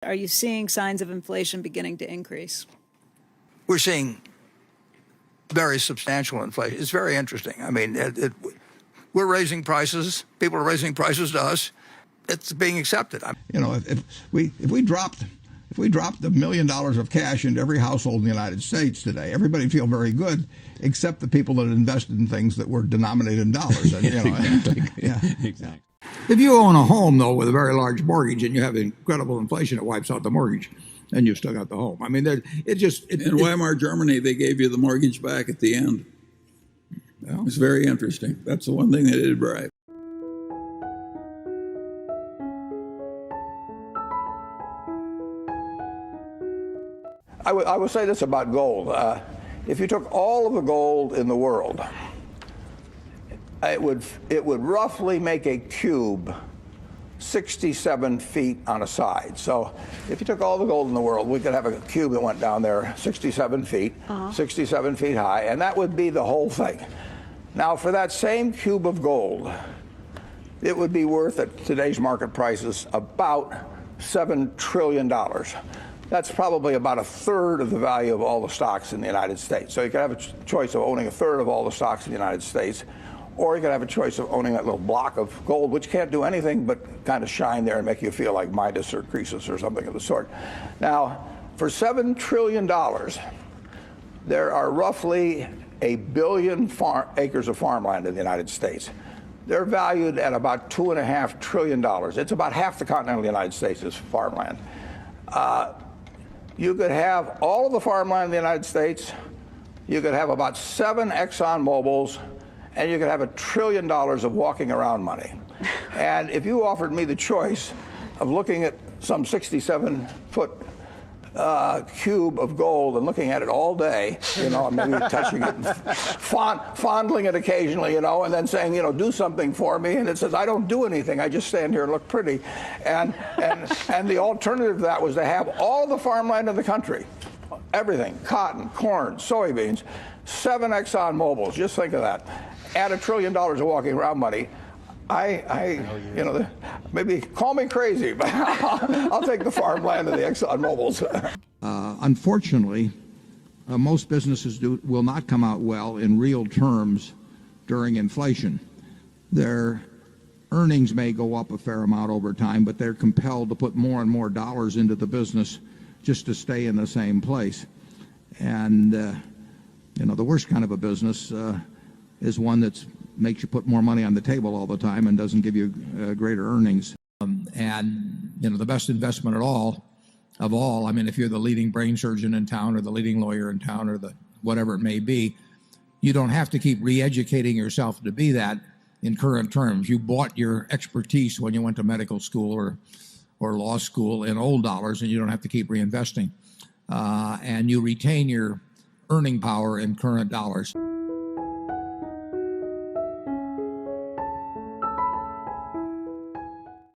Are you seeing signs of inflation beginning to increase? We're seeing very substantial inflation. It's very interesting. I mean, we're raising prices. People are raising prices to us. It's being accepted. You know, if we dropped $1 million of cash into every household in the United States today, everybody would feel very good, except the people that invested in things that were denominated in dollars. And, you know, Exactly. Yeah. Exactly. If you own a home, though, with a very large mortgage and you have incredible inflation, it wipes out the mortgage, and you've still got the home. I mean, In Weimar, Germany, they gave you the mortgage back at the end. It was very interesting. That's the one thing they did right. I would say this about gold. If you took all of the gold in the world, it would roughly make a cube 67 feet on a side. So if you took all the gold in the world, we could have a cube that went down there 67 feet, 67 feet high, and that would be the whole thing. Now, for that same cube of gold, it would be worth at today's market prices about $7 trillion. That's probably about a third of the value of all the stocks in the United States. So you could have a choice of owning a third of all the stocks in the United States, or you could have a choice of owning that little block of gold, which can't do anything but kind of shine there and make you feel like Midas or Croesus or something of the sort. Now, for $7 trillion, there are roughly 1 billion acres of farmland in the United States. They're valued at about $2.5 trillion. It's about half the continental United States is farmland. You could have all of the farmland in the United States. You could have about 7 Exxon Mobils, and you could have $1 trillion of walking around money. And if you offered me the choice of looking at some 67-foot cube of gold and looking at it all day, you know, maybe touching it, and fondling it occasionally, you know, and then saying, you know, do something for me, and it says, I don't do anything, I just stand here and look pretty. And the alternative to that was to have all the farmland in the country, everything, cotton, corn, soybeans, 7 Exxon Mobils, just think of that. Add $1 trillion of walking around money. You know, maybe call me crazy, but I'll take the farmland and the Exxon Mobils. Unfortunately, most businesses will not come out well in real terms during inflation. Their earnings may go up a fair amount over time, but they're compelled to put more and more dollars into the business just to stay in the same place. And you know, the worst kind of a business is one that makes you put more money on the table all the time and doesn't give you greater earnings. And you know, the best investment of all, I mean, if you're the leading brain surgeon in town or the leading lawyer in town or the whatever it may be, you don't have to keep re-educating yourself to be that in current terms. You bought your expertise when you went to medical school or law school in old dollars, and you don't have to keep reinvesting. And you retain your earning power in current dollars.